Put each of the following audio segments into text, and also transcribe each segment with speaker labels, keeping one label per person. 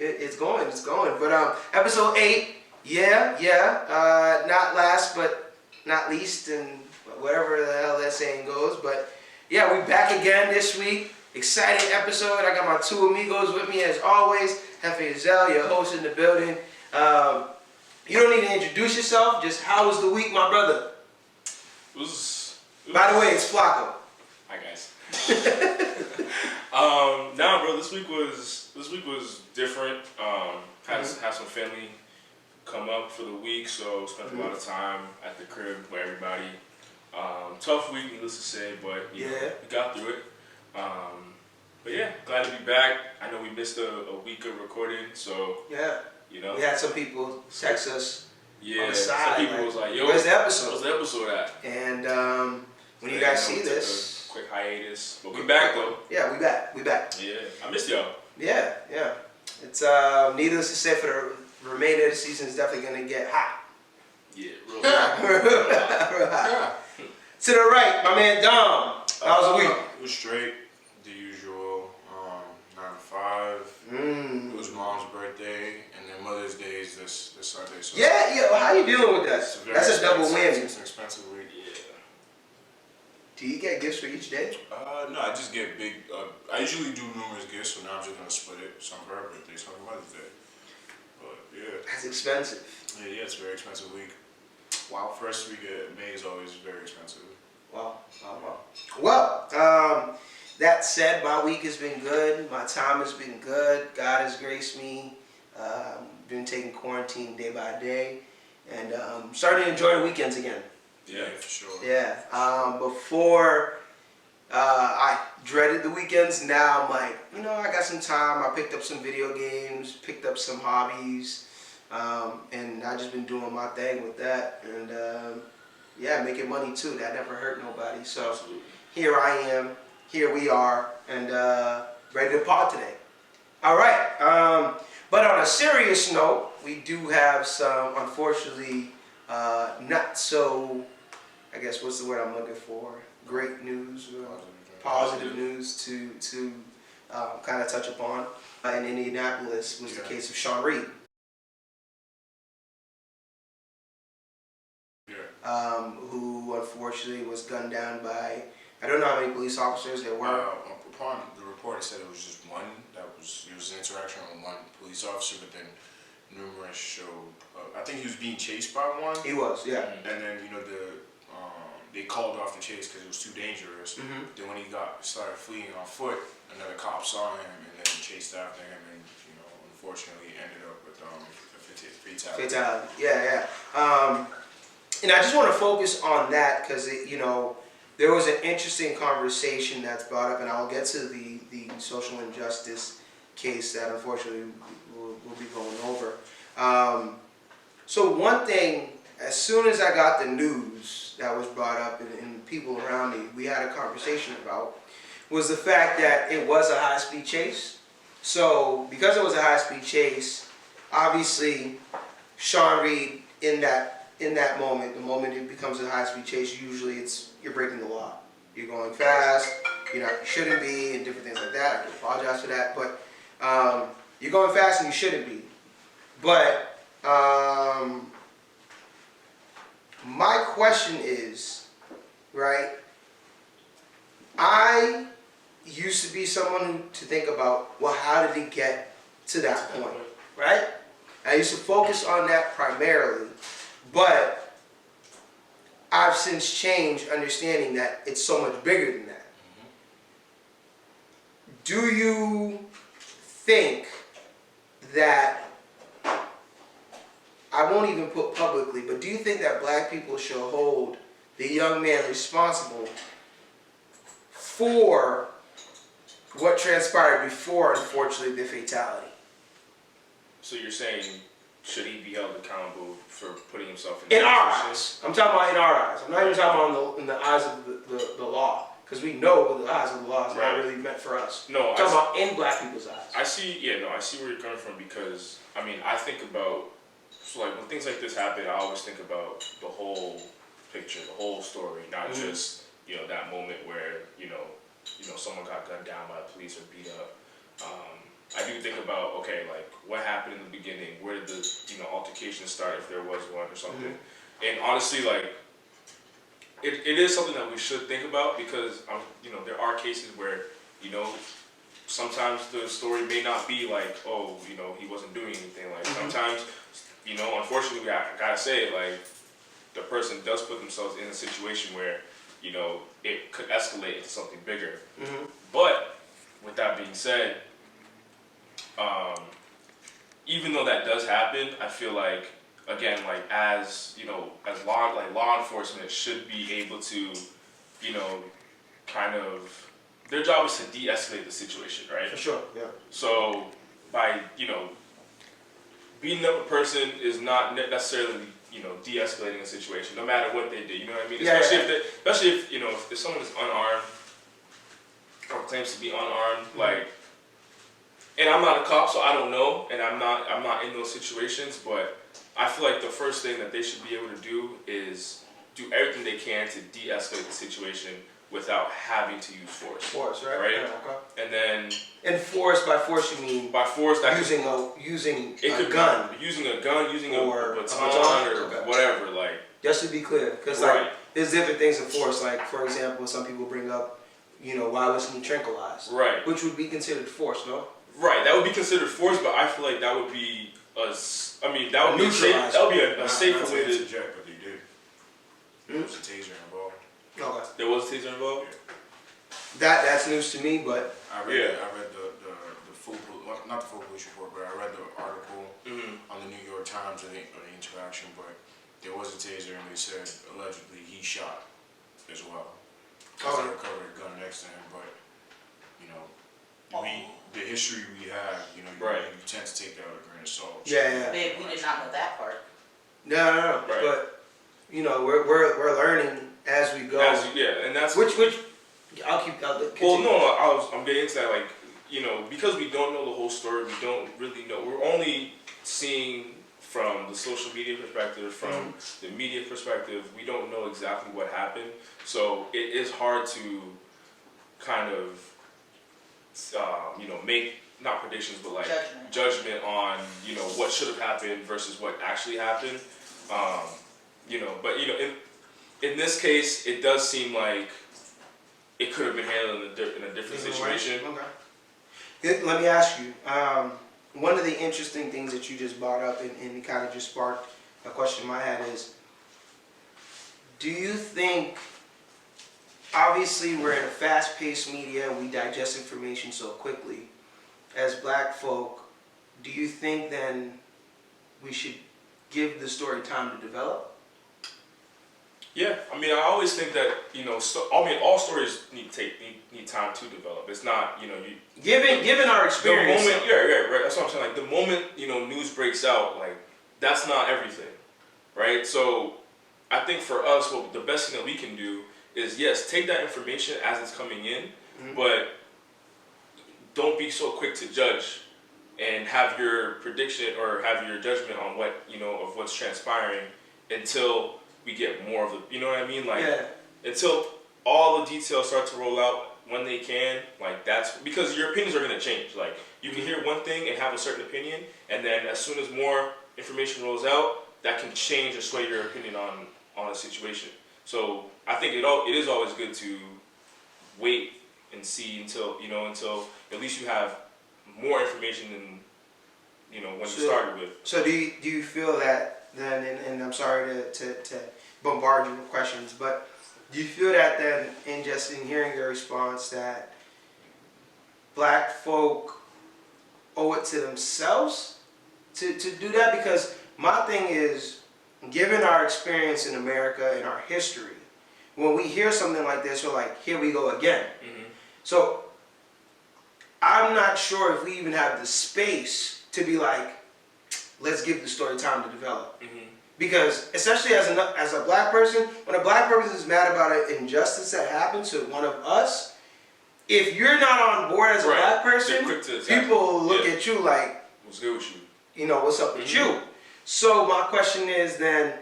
Speaker 1: It's going. But episode 8, not last but not least, and whatever the hell that saying goes. But yeah, we back again this week. Exciting episode. I got my two amigos with me as always. Hefe Zell, your host in the building. You don't need to introduce yourself. Just how was the week, my brother? By the way, it's Flacco.
Speaker 2: Hi guys. Nah, bro. This week was different. Had some family come up for the week, so spent a lot of time at the crib with everybody. Tough week, needless to say, but you know, we got through it. But yeah, glad to be back. I know we missed a week of recording, so you know,
Speaker 1: we had some people text us. On the side,
Speaker 2: some people was like, "Yo,
Speaker 1: where's the episode?
Speaker 2: Where's the episode at?"
Speaker 1: And when you guys see this,
Speaker 2: quick hiatus, but we back though.
Speaker 1: Yeah, we back.
Speaker 2: Yeah, I missed y'all.
Speaker 1: Yeah. It's needless to say, for the remainder of the season, it's definitely gonna get hot.
Speaker 2: Yeah, real hot.
Speaker 1: Real hot. To the right, my man Dom. How was the week?
Speaker 3: It was straight, the usual. 9 to 5. It was Mom's birthday, and then Mother's Day is this Sunday. So
Speaker 1: Yeah. How you dealing with that? That's a double whammy.
Speaker 3: It's an expensive week. Yeah.
Speaker 1: Do you get gifts for each day?
Speaker 3: No, I just get big. I usually do numerous gifts, so now I'm just gonna split it. Some for her birthday, some for Mother's Day. But yeah.
Speaker 1: That's expensive.
Speaker 3: Yeah, it's a very expensive week. Wow, first week of May is always very expensive.
Speaker 1: Wow. Well, that said, my week has been good. My time has been good. God has graced me. Been taking quarantine day by day, and starting to enjoy the weekends again.
Speaker 3: Yeah, for sure.
Speaker 1: Yeah. Before I dreaded the weekends. Now I'm like, I got some time. I picked up some video games, picked up some hobbies, and I just been doing my thing with that. And making money too. That never hurt nobody. So
Speaker 2: Absolutely.
Speaker 1: Here I am. Here we are, and ready to pod today. All right. But on a serious note, we do have some, unfortunately, not so, I guess, what's the word I'm looking for? Great news, positive news to kind of touch upon. In Indianapolis was the case of Sean Reed. Who unfortunately was gunned down by, I don't know how many police officers there were.
Speaker 3: Upon the report, it said it was just one. It was an interaction with one police officer, but then numerous showed. I think he was being chased by one.
Speaker 1: He was, yeah.
Speaker 3: And then they called off the chase because it was too dangerous. Then when he started fleeing on foot, another cop saw him and then chased after him, and unfortunately ended up with a fatality.
Speaker 1: Fatality, yeah. And I just want to focus on that because there was an interesting conversation that's brought up, and I'll get to the social injustice case that unfortunately we'll be going over. So one thing, as soon as I got the news that was brought up and people around me, we had a conversation about, was the fact that it was a high-speed chase. So because it was a high-speed chase, obviously Sean Reed in that moment, the moment it becomes a high-speed chase, usually you're breaking the law. You're going fast, you shouldn't be, and different things like that. I can apologize for that, but you're going fast and you shouldn't be. But my question is, right, I used to be someone to think about, well, how did it get to that point, right? I used to focus on that primarily. But I've since changed, understanding that it's so much bigger than that. Do you think that, I won't even put publicly, but do you think that black people should hold the young man responsible for what transpired before, unfortunately, the fatality?
Speaker 2: So you're saying, should he be held accountable for putting himself
Speaker 1: in our eyes? I'm talking about in our eyes. I'm not even talking about in the eyes of the law, because we know the eyes of the law is not really meant for us.
Speaker 2: No,
Speaker 1: I'm talking about in black people's eyes.
Speaker 2: I see where you're coming from, because I think about, so like when things like this happen, I always think about the whole picture, the whole story, not just that moment where someone got gunned down by the police or beat up. I do think about, okay, like what happened in the beginning? Where did the altercation start, if there was one or something? And honestly, like it is something that we should think about because there are cases where sometimes the story may not be like, oh, he wasn't doing anything. Like sometimes, unfortunately, I gotta say it, like the person does put themselves in a situation where it could escalate into something bigger. But with that being said, even though that does happen, I feel like again, like as law enforcement should be able to, kind of their job is to de-escalate the situation, right?
Speaker 1: For sure, yeah.
Speaker 2: So by beating up a person is not necessarily de-escalating a situation, no matter what they did. You know what I mean?
Speaker 1: Yeah,
Speaker 2: Especially if if someone is unarmed or claims to be unarmed, like. And I'm not a cop, so I don't know, and I'm not in those situations. But I feel like the first thing that they should be able to do is do everything they can to de-escalate the situation without having to use force.
Speaker 1: Force, right?
Speaker 2: Right.
Speaker 1: Yeah, okay.
Speaker 2: And then.
Speaker 1: And by force you mean
Speaker 2: by force that
Speaker 1: using a gun,
Speaker 2: using a baton or whatever, like.
Speaker 1: Just to be clear, because like there's different things of force. Like for example, some people bring up, why wasn't he tranquilized?
Speaker 2: Right.
Speaker 1: Which would be considered force, no?
Speaker 2: Right, that would be considered force, but I feel like that would be a safer way to.
Speaker 3: But they did. There was a taser involved.
Speaker 1: Okay.
Speaker 2: There was a taser involved.
Speaker 1: Yeah. That's news to me, but
Speaker 3: I read the full, not the full police report, but I read the article on the New York Times of the interaction. But there was a taser, and they said allegedly he shot as well. Because they recovered a gun next to him, but the history we have, you tend to take that with a grain of salt.
Speaker 1: Yeah.
Speaker 4: Babe, we did not know that part.
Speaker 1: No.
Speaker 2: Right.
Speaker 1: But we're learning as we go.
Speaker 2: And that's
Speaker 1: which I'll continue.
Speaker 2: Well, no, I'm getting into that, like because we don't know the whole story, we don't really know. We're only seeing from the social media perspective, from the media perspective. We don't know exactly what happened, so it is hard to kind of make not predictions, but like judgment on what should have happened versus what actually happened. But in this case, it does seem like it could have been handled in a different situation.
Speaker 1: Okay. Let me ask you. One of the interesting things that you just brought up and kind of just sparked a question in my head is, do you think, obviously we're in a fast-paced media, we digest information so quickly, as black folk, do you think then we should give the story time to develop?
Speaker 2: Yeah, I mean, I always think that all stories need time to develop. It's not
Speaker 1: given our experience.
Speaker 2: The moment, right. That's what I'm saying. Like the moment news breaks out, like that's not everything, right? So I think for us, the best thing that we can do is yes, take that information as it's coming in, but don't be so quick to judge and have your prediction or have your judgment on what of what's transpiring until we get more of the, you know what I mean? Like, until all the details start to roll out when they can, like that's, because your opinions are going to change. Like, you can hear one thing and have a certain opinion, and then as soon as more information rolls out, that can change or sway your opinion on a situation. So I think it is always good to wait and see until at least you have more information than, when you started with.
Speaker 1: So do you feel that then, and I'm sorry to bombard you with questions, but do you feel that then, in hearing your response, that black folk owe it to themselves to do that? Because my thing is, given our experience in America and our history, when we hear something like this, we're like, here we go again. So I'm not sure if we even have the space to be like, let's give the story time to develop. Because especially as a black person, when a black person is mad about an injustice that happened to one of us, if you're not on board as a black person, people look at you like,
Speaker 2: what's good with you?
Speaker 1: What's up with you? So my question is then,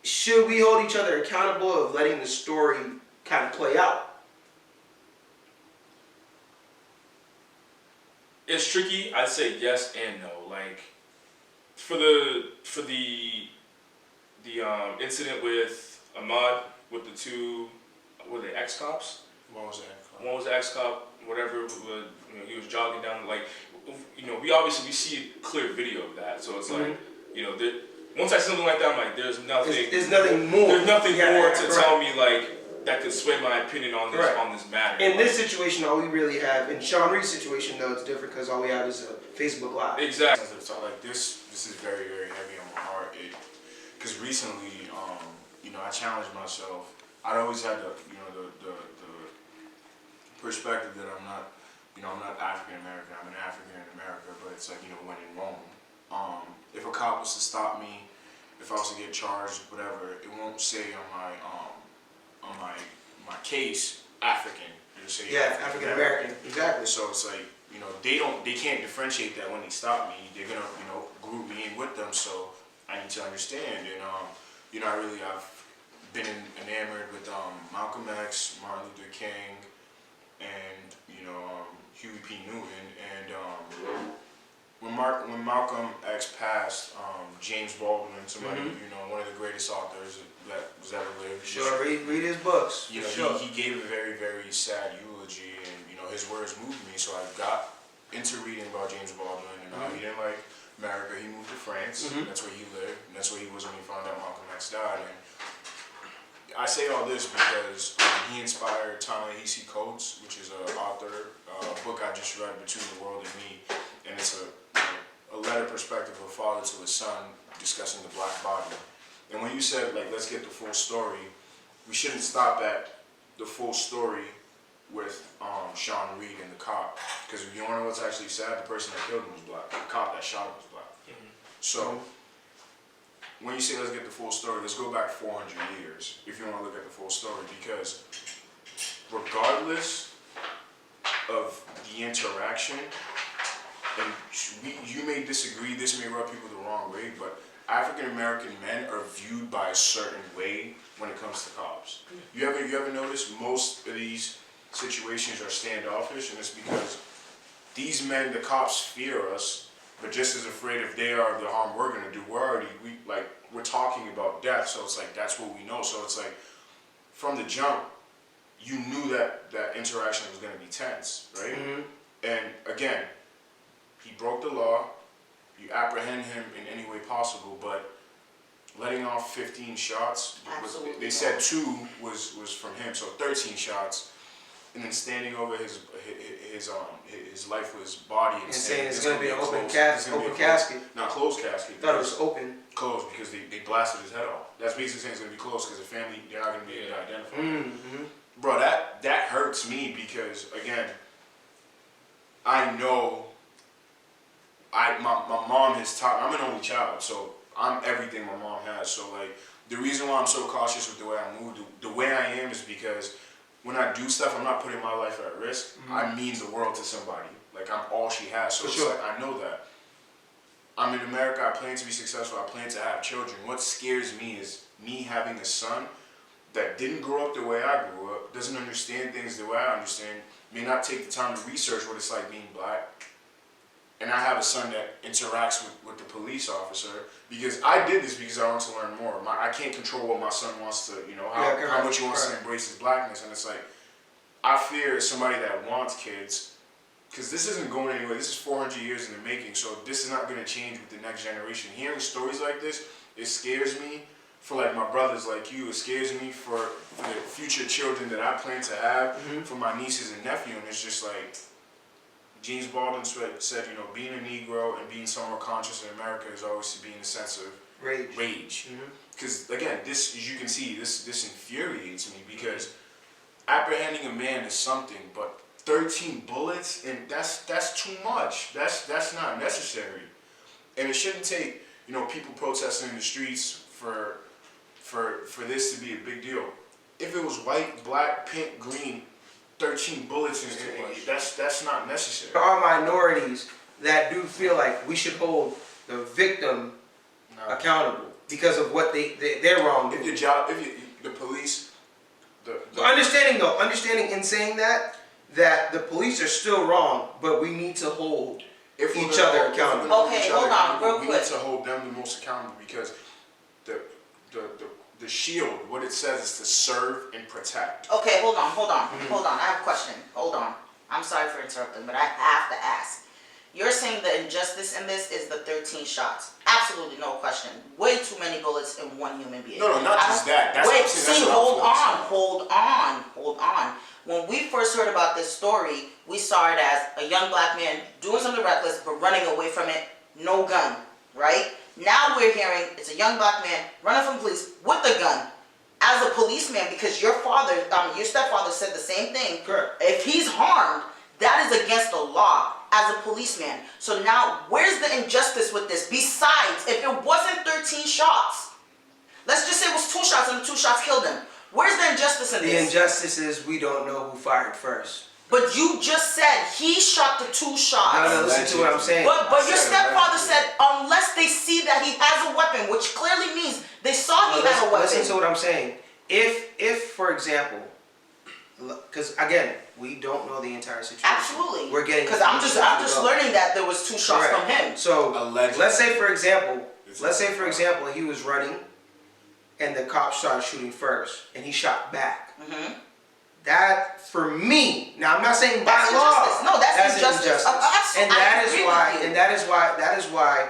Speaker 1: should we hold each other accountable of letting the story kind of play out?
Speaker 2: It's tricky. I'd say yes and no. Like for the incident with Ahmaud with the two, were they ex-cops?
Speaker 3: What was that?
Speaker 2: One was an ex-cop, whatever. He was jogging down. Like, we see a clear video of that. So it's like, once I see something like that, I'm like, there's nothing.
Speaker 1: There's nothing more.
Speaker 2: There's nothing more to tell me like that could sway my opinion on this matter.
Speaker 1: In this situation, all we really have, in Sean Reed's situation though, it's different because all we have is a Facebook Live.
Speaker 2: Exactly.
Speaker 3: So like this is very, very heavy on my heart. Because recently, I challenged myself. I'd always had the perspective that I'm not African American. I'm an African in America, but it's like, when in Rome. If a cop was to stop me, if I was to get charged, whatever, it won't say on my case African. It'll say
Speaker 1: African American, exactly.
Speaker 3: So it's like, they can't differentiate that when they stop me. They're gonna, group me in with them. So I need to understand. And I've been enamored with Malcolm X, Martin Luther King, and Huey P. Newton. And when Malcolm X passed, James Baldwin, somebody one of the greatest authors that was ever lived.
Speaker 1: Sure, read his books.
Speaker 3: He gave a very, very sad eulogy, and his words moved me. So I got into reading about James Baldwin, and he didn't like America. He moved to France. That's where he lived, and that's where he was when he found out Malcolm X died. And I say all this because he inspired Ta-Nehisi Coates, which is an author, a book I just read, Between the World and Me, and it's a letter perspective of a father to his son discussing the black body. And when you said, like, let's get the full story, we shouldn't stop at the full story with Sean Reed and the cop. Because if you want to know what's actually sad, the person that killed him was black. The cop that shot him was black. So when you say let's get the full story, let's go back 400 years if you want to look at the full story. Because regardless of the interaction, and you may disagree, this may rub people the wrong way, but African American men are viewed by a certain way when it comes to cops. You ever notice most of these situations are standoffish, and it's because these men, the cops, fear us, but just as afraid if they are of the harm we're gonna do. We're talking about death, so it's like that's what we know. So it's like from the jump, you knew that interaction was gonna be tense, right? And again, he broke the law. You apprehend him in any way possible, but letting off 15 shots, they said 2 was from him, so 13 shots, and then standing over his lifeless body and
Speaker 1: saying it's going to be an open casket.
Speaker 3: Not closed casket.
Speaker 1: I thought it was open.
Speaker 3: Closed because they blasted his head off. That's basically saying it's going to be closed because the family, they're not going to be able to identify. Bro, that hurts me because, again, I know my mom has taught, I'm an only child, so I'm everything my mom has. So like the reason why I'm so cautious with the way I move, the way I am, is because when I do stuff, I'm not putting my life at risk. I mean the world to somebody. Like I'm all she has. So it's like I know that. I'm in America, I plan to be successful, I plan to have children. What scares me is me having a son that didn't grow up the way I grew up, doesn't understand things the way I understand, may not take the time to research what it's like being black. And I have a son that interacts with the police officer because I did this because I want to learn more. I can't control what my son wants to, how much he wants to embrace his blackness. And it's like, I fear as somebody that wants kids, because this isn't going anywhere. This is 400 years in the making, so this is not going to change with the next generation. Hearing stories like this, it scares me for like my brothers like you. It scares me for the future children that I plan to have, for my nieces and nephew. And it's just like, James Baldwin said, being a Negro and being somewhat conscious in America is always to be in a sense of rage. Because again, this, as you can see, this infuriates me because apprehending a man is something, but 13 bullets, and that's too much. That's not necessary, and it shouldn't take people protesting in the streets for this to be a big deal. If it was white, black, pink, green, 13 bullets, and that's not necessary.
Speaker 1: There are minorities that do feel like we should hold the victim accountable because of what they're wrong.
Speaker 3: If the police,
Speaker 1: understanding in saying that, that the police are still wrong, but we need to hold
Speaker 3: If we're
Speaker 1: each
Speaker 3: gonna
Speaker 1: other
Speaker 3: hold- if we're
Speaker 1: accountable.
Speaker 3: gonna hold
Speaker 4: Okay,
Speaker 3: each other
Speaker 4: hold on,
Speaker 3: accountable,
Speaker 4: real
Speaker 3: we
Speaker 4: quick.
Speaker 3: need to hold them the most accountable because the shield, what it says is to serve and protect.
Speaker 4: Okay, hold on. I have a question. Hold on. I'm sorry for interrupting, but I have to ask. You're saying the injustice in this is the 13 shots. Absolutely no question. Way too many bullets in one human being.
Speaker 3: No, not just that. That's
Speaker 4: Wait,
Speaker 3: what I'm saying.
Speaker 4: see,
Speaker 3: That's what I'm
Speaker 4: hold on. When we first heard about this story, we saw it as a young black man doing something reckless but running away from it, no gun, right? Now we're hearing it's a young black man running from police with a gun. As a policeman, because your stepfather said the same thing.
Speaker 1: Correct.
Speaker 4: If he's harmed, that is against the law as a policeman. So now, where's the injustice with this? Besides, if it wasn't 13 shots, let's just say it was 2 shots and the 2 shots killed him. Where's the injustice in
Speaker 1: The
Speaker 4: this?
Speaker 1: injustice is we don't know who fired first.
Speaker 4: But you just said he shot the 2 shots.
Speaker 1: No, listen to what I'm saying.
Speaker 4: But your stepfather
Speaker 3: allegedly.
Speaker 4: said unless they see that he has a weapon, which clearly means they saw he had a weapon.
Speaker 1: Listen to what I'm saying. If for example, because again, we don't know the entire situation.
Speaker 4: Absolutely.
Speaker 1: We're getting
Speaker 4: because I'm just learning that there was 2 shots
Speaker 1: Correct.
Speaker 4: from him.
Speaker 1: So
Speaker 3: Allegedly.
Speaker 1: let's say for example, he was running, and the cop started shooting first, and he shot back.
Speaker 4: Mm-hmm.
Speaker 1: That for me, now I'm not saying by
Speaker 4: That's
Speaker 1: law.
Speaker 4: injustice. No, that's injustice.
Speaker 1: And
Speaker 4: I
Speaker 1: that
Speaker 4: agree
Speaker 1: is
Speaker 4: with
Speaker 1: why.
Speaker 4: you.
Speaker 1: And that is why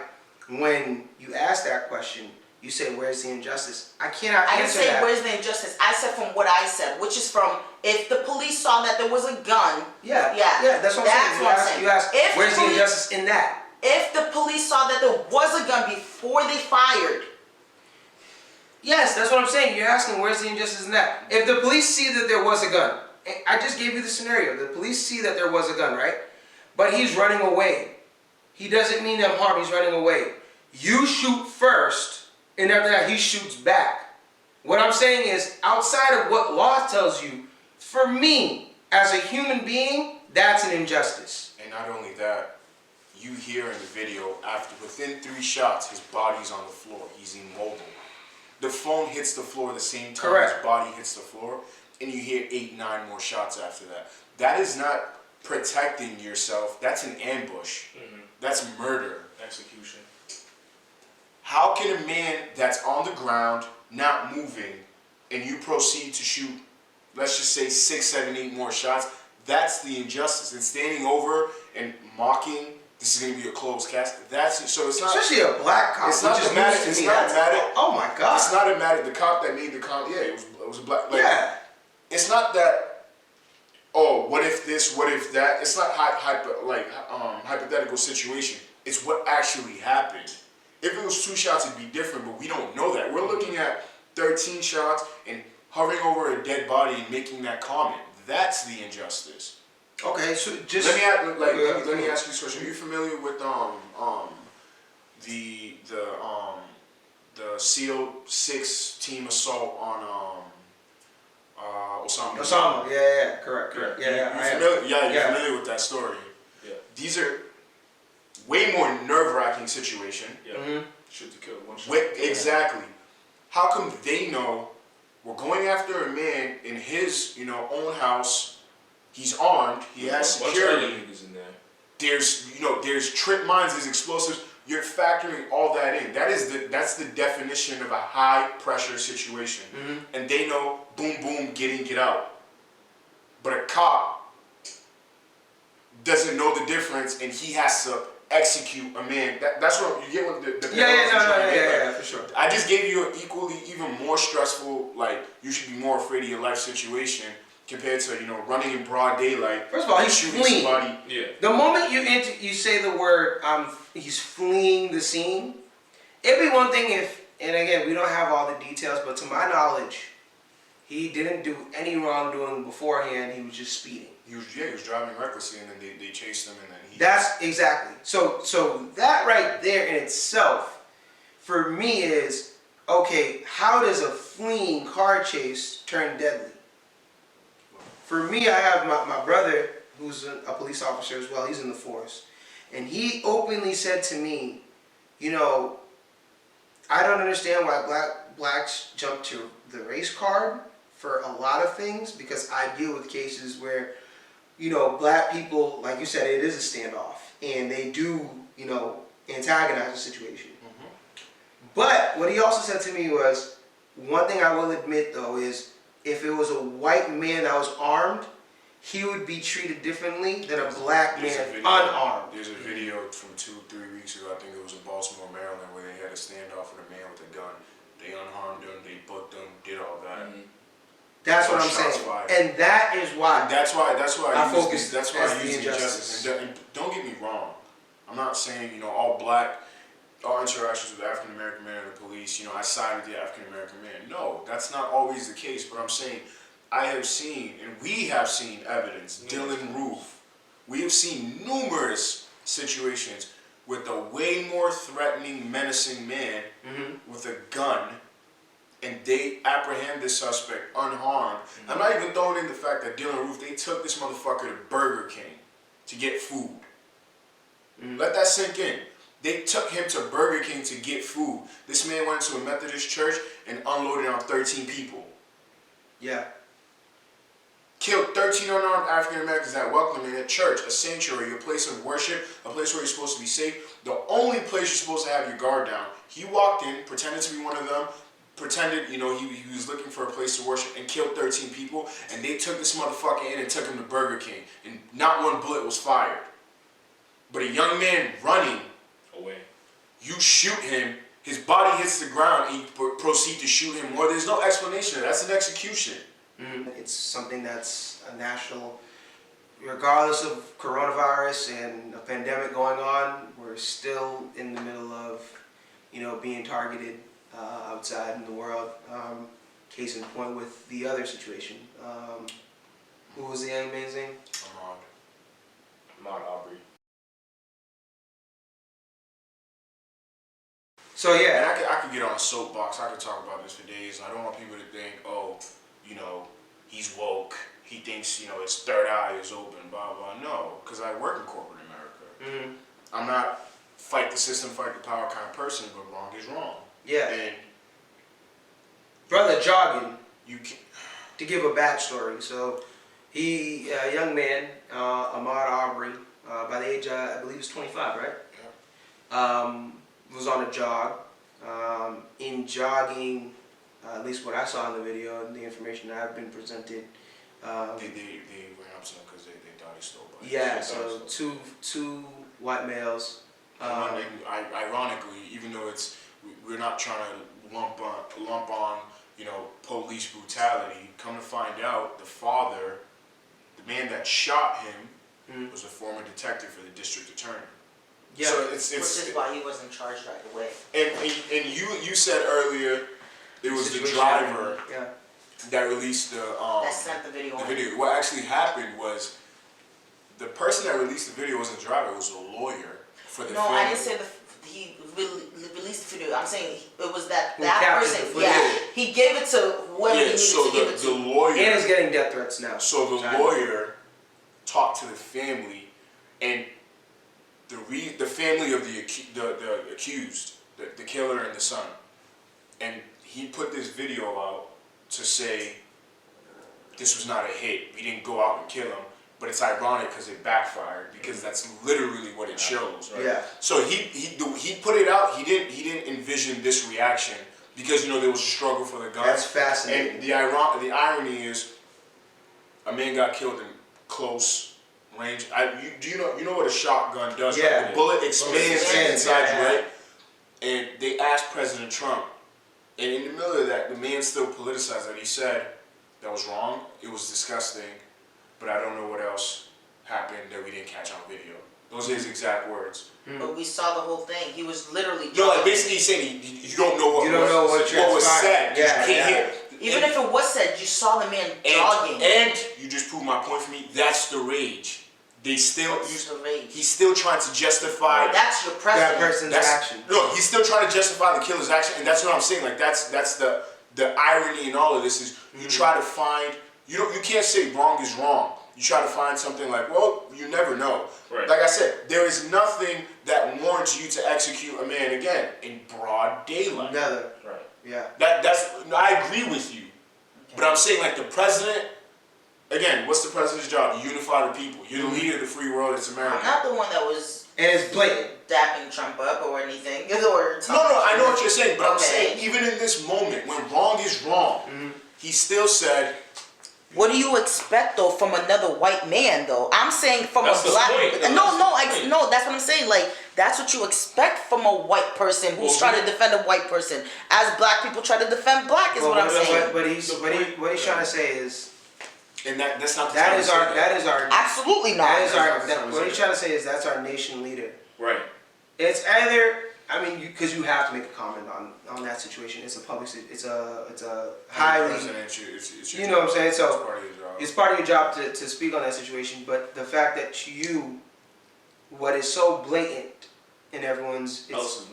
Speaker 1: when you ask that question, you say, "Where's the injustice?" I cannot
Speaker 4: I didn't
Speaker 1: answer
Speaker 4: say
Speaker 1: that.
Speaker 4: where's the injustice. I said from what I said, which is from if the police saw that there was a gun.
Speaker 1: Yeah,
Speaker 4: Yeah,
Speaker 1: that's what
Speaker 4: that's
Speaker 1: I'm
Speaker 4: what I'm
Speaker 1: saying.
Speaker 4: saying.
Speaker 1: You ask,
Speaker 4: If
Speaker 1: where's
Speaker 4: the
Speaker 1: the
Speaker 4: police-
Speaker 1: injustice in that?
Speaker 4: If the police saw that there was a gun before they fired.
Speaker 1: Yes, that's what I'm saying. You're asking, where's the injustice in that? If the police see that there was a gun, I just gave you the scenario. The police see that there was a gun, right? But he's running away. He doesn't mean them harm. He's running away. You shoot first, and after that, he shoots back. What I'm saying is, outside of what law tells you, for me, as a human being, that's an injustice.
Speaker 3: And not only that, you hear in the video, within 3 shots, his body's on the floor. He's immobile. The phone hits the floor the same time
Speaker 1: Correct.
Speaker 3: his body hits the floor, and you hear 8, 9 more shots after that. That is not protecting yourself. That's an ambush.
Speaker 2: Mm-hmm.
Speaker 3: That's murder.
Speaker 2: Execution.
Speaker 3: How can a man that's on the ground, not moving, and you proceed to shoot, let's just say 6, 7, 8 more shots? That's the injustice. And standing over and mocking, this is going to be a closed cast. So it's not.
Speaker 1: Especially a black cop.
Speaker 3: It's not
Speaker 1: which is
Speaker 3: dramatic,
Speaker 1: news to
Speaker 3: it's
Speaker 1: me.
Speaker 3: not
Speaker 1: That's-
Speaker 3: dramatic.
Speaker 1: Oh my God.
Speaker 3: It's not a matter. The cop that made the comment, yeah, it was a black. Like,
Speaker 1: Yeah.
Speaker 3: It's not that. Oh, what if this? What if that? It's not hypothetical situation. It's what actually happened. If it was 2 shots, it'd be different, but we don't know that. We're looking at 13 shots and hovering over a dead body and making that comment. That's the injustice.
Speaker 1: Okay, so just
Speaker 3: Let me ask you this question. Are you familiar with the SEAL 6 team assault on Osama?
Speaker 1: Osama. Yeah, correct. Yeah, I am.
Speaker 3: You're familiar with that story.
Speaker 2: Yeah.
Speaker 3: These are way more nerve-wracking situation.
Speaker 2: Yeah.
Speaker 1: Mhm.
Speaker 2: Shoot to kill, 1 shot.
Speaker 3: Exactly. How come they know we're going after a man in his own house? He's armed. He has
Speaker 2: Bunch of
Speaker 3: security.
Speaker 2: other niggas in there.
Speaker 3: There's trip mines, there's explosives. You're factoring all that in. That's the definition of a high pressure situation.
Speaker 1: Mm-hmm.
Speaker 3: And they know, boom, boom, get out. But a cop doesn't know the difference, and he has to execute a man. That's what you get with the parallels I'm trying to make.
Speaker 1: Yeah, for sure.
Speaker 3: I just gave you an even more stressful, you should be more afraid of your life situation compared to, running in broad daylight.
Speaker 1: First of all,
Speaker 3: and
Speaker 1: he's
Speaker 3: shooting
Speaker 1: fleeing.
Speaker 3: somebody.
Speaker 2: Yeah.
Speaker 1: The moment you say the word, he's fleeing the scene, it'd be one thing if, and again, we don't have all the details, but to my knowledge, he didn't do any wrongdoing beforehand. He was just speeding.
Speaker 3: He was driving recklessly, and then they chased him, and then he.
Speaker 1: That's exactly. So that right there in itself, for me is, okay, how does a fleeing car chase turn deadly? For me, I have my brother, who's a police officer as well. He's in the force. And he openly said to me, I don't understand why blacks jump to the race card for a lot of things, because I deal with cases where, black people, like you said, it is a standoff, and they do, antagonize the situation. But what he also said to me was, one thing I will admit though is, if it was a white man that was armed, he would be treated differently than a black man unarmed.
Speaker 3: There's a video from 2-3 weeks ago, I think it was in Baltimore, Maryland, where they had a standoff with a man with a gun. They unharmed him, they booked him, did all that.
Speaker 1: That's what I'm saying, and that is why.
Speaker 3: That's why I use the
Speaker 1: injustice.
Speaker 3: injustice. And don't get me wrong, I'm not saying all interactions with African American men and the police. I side with the African American man. No, that's not always the case. But I'm saying, I have seen, and we have seen evidence. Dylan Roof, we have seen numerous situations with a way more threatening, menacing man with a gun, and they apprehend this suspect unharmed. I'm not even throwing in the fact that Dylan Roof, they took this motherfucker to Burger King to get food. Let that sink in. They took him to Burger King to get food. This man went to a Methodist church and unloaded on 13 people.
Speaker 1: Yeah.
Speaker 3: Killed 13 unarmed African Americans that welcomed him in a church, a sanctuary, a place of worship, a place where you're supposed to be safe, the only place you're supposed to have your guard down. He walked in, pretended to be one of them, pretended, he was looking for a place to worship, and killed 13 people, and they took this motherfucker in and took him to Burger King, and not one bullet was fired. But a young man running
Speaker 2: away,
Speaker 3: you shoot him, his body hits the ground, and you proceed to shoot him more. There's no explanation. That's an execution.
Speaker 1: It's something that's a national, regardless of coronavirus and a pandemic going on, we're still in the middle of, being targeted outside in the world. Case in point with the other situation. Who was the young man's name?
Speaker 2: Ahmaud Arbery.
Speaker 1: So yeah,
Speaker 3: and I could get on a soapbox. I could talk about this for days. I don't want people to think, he's woke. He thinks, his third eye is open, blah, blah. No, because I work in corporate America. I'm not fight the system, fight the power kind of person, but wrong is wrong.
Speaker 1: Yeah.
Speaker 3: And
Speaker 1: brother jogging,
Speaker 3: you can,
Speaker 1: to give a backstory. So he, a young man, Ahmaud Arbery, by the age, I believe he was 25, right?
Speaker 3: Yeah.
Speaker 1: Was on a jog. In jogging, at least what I saw in the video and the information that I've been presented.
Speaker 3: They ran up to him because they thought he stole bikes.
Speaker 1: Yeah, so two white males.
Speaker 3: Ironically, even though we're not trying to lump on police brutality, come to find out the father, the man that shot him, was a former detective for the district attorney.
Speaker 1: Yeah,
Speaker 3: so
Speaker 4: which is why he wasn't charged right away.
Speaker 3: And you said earlier it was the driver that released
Speaker 4: that sent the video.
Speaker 3: What actually happened was the person that released the video wasn't the driver; it was a lawyer for the.
Speaker 4: No,
Speaker 3: family.
Speaker 4: I didn't say he released the video. I'm saying it was that person. He gave it to whoever he needed to give it to.
Speaker 3: The lawyer
Speaker 1: and is getting death threats now.
Speaker 3: So the lawyer talked to the family and. The family of the accused, the killer and the son, and he put this video out to say this was not a hit. We didn't go out and kill him, but it's ironic because it backfired because that's literally what it shows. Right?
Speaker 1: Yeah.
Speaker 3: So he put it out. He didn't envision this reaction because there was a struggle for the gun.
Speaker 1: That's fascinating.
Speaker 3: And the irony is, a man got killed in close range. You know what a shotgun does?
Speaker 1: Yeah.
Speaker 3: Right? The bullet expands inside you, right? And they asked President Trump, and in the middle of that, the man still politicized that. He said that was wrong. It was disgusting, but I don't know what else happened that we didn't catch on video. Those are his exact words.
Speaker 4: But we saw the whole thing. He was literally.
Speaker 3: Basically he's saying you don't know what was said.
Speaker 1: Yeah,
Speaker 3: you can't hear.
Speaker 4: Even if it was said, you saw the man jogging.
Speaker 3: And you just proved my point for me. That's the rage. He's still trying to justify.
Speaker 4: That's your president.
Speaker 1: That person's action.
Speaker 3: No, he's still trying to justify the killer's action, and that's what I'm saying. Like that's the irony in all of this is you try to find you can't say wrong is wrong. You try to find something like, well, you never know.
Speaker 2: Right.
Speaker 3: Like I said, there is nothing that warrants you to execute a man again in broad daylight.
Speaker 1: Another.
Speaker 2: Right.
Speaker 1: Yeah.
Speaker 3: I agree with you, but I'm saying like the president again, what's the president's job? Unify the people. You're the leader of the free world. It's America.
Speaker 4: I'm not the one that was
Speaker 1: And it's blatant.
Speaker 4: dapping Trump up or anything. Or
Speaker 3: No, I know what you're saying, but I'm
Speaker 4: Okay.
Speaker 3: saying even in this moment, when wrong is wrong, he still said,
Speaker 4: What do you expect though from another white man though? I'm saying from
Speaker 2: That's
Speaker 4: a
Speaker 2: the
Speaker 4: black.
Speaker 2: point, though.
Speaker 4: No, that's what I'm saying. Like that's what you expect from a white person who's trying to defend a white person, as black people try to defend black. Is what I'm saying.
Speaker 1: But what he's trying to say is
Speaker 3: and that's not the
Speaker 1: that
Speaker 3: time
Speaker 1: is
Speaker 3: to say
Speaker 1: our that is our
Speaker 4: Absolutely not.
Speaker 1: that is our what he's trying to say is that's our nation leader.
Speaker 2: Right.
Speaker 1: It's either because you have to make a comment on that situation. It's a public. It's a highly.
Speaker 3: It's
Speaker 1: You know what I'm saying? So
Speaker 3: part of your job.
Speaker 1: it's part of your job to speak on that situation. But the fact that what is so blatant in everyone else's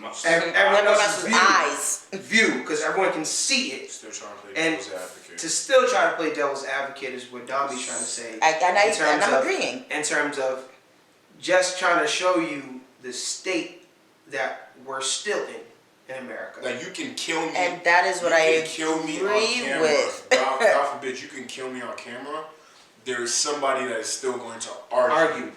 Speaker 4: eyes.
Speaker 1: view, because everyone can see it.
Speaker 3: Still trying to play
Speaker 1: And
Speaker 3: devil's advocate.
Speaker 1: to still try to play devil's advocate is what Dami's trying to say.
Speaker 4: And I'm agreeing.
Speaker 1: In terms of just trying to show you the state that we're still in America.
Speaker 3: Like you can kill me,
Speaker 4: And that is what I
Speaker 3: agree
Speaker 4: agree with.
Speaker 3: God forbid you can kill me on camera. There is somebody that is still going to argue.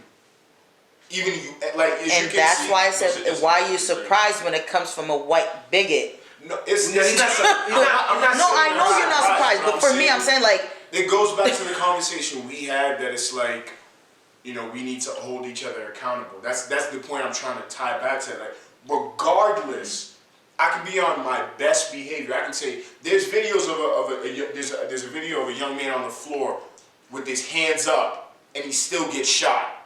Speaker 3: Even you, like, as you
Speaker 4: And
Speaker 3: can
Speaker 4: that's
Speaker 3: see,
Speaker 4: why I said, why are you surprised when it comes from a white bigot?
Speaker 3: No, it's
Speaker 1: No, he's not. I'm not.
Speaker 4: No, I know
Speaker 3: surprised,
Speaker 4: you're not surprised, but for me, I'm saying like,
Speaker 3: it goes back to the conversation we had that it's like, you know, we need to hold each other accountable. That's the point I'm trying to tie back to. Like, regardless, I can be on my best behavior. I can say there's videos there's a video of a young man on the floor with his hands up, and he still gets shot.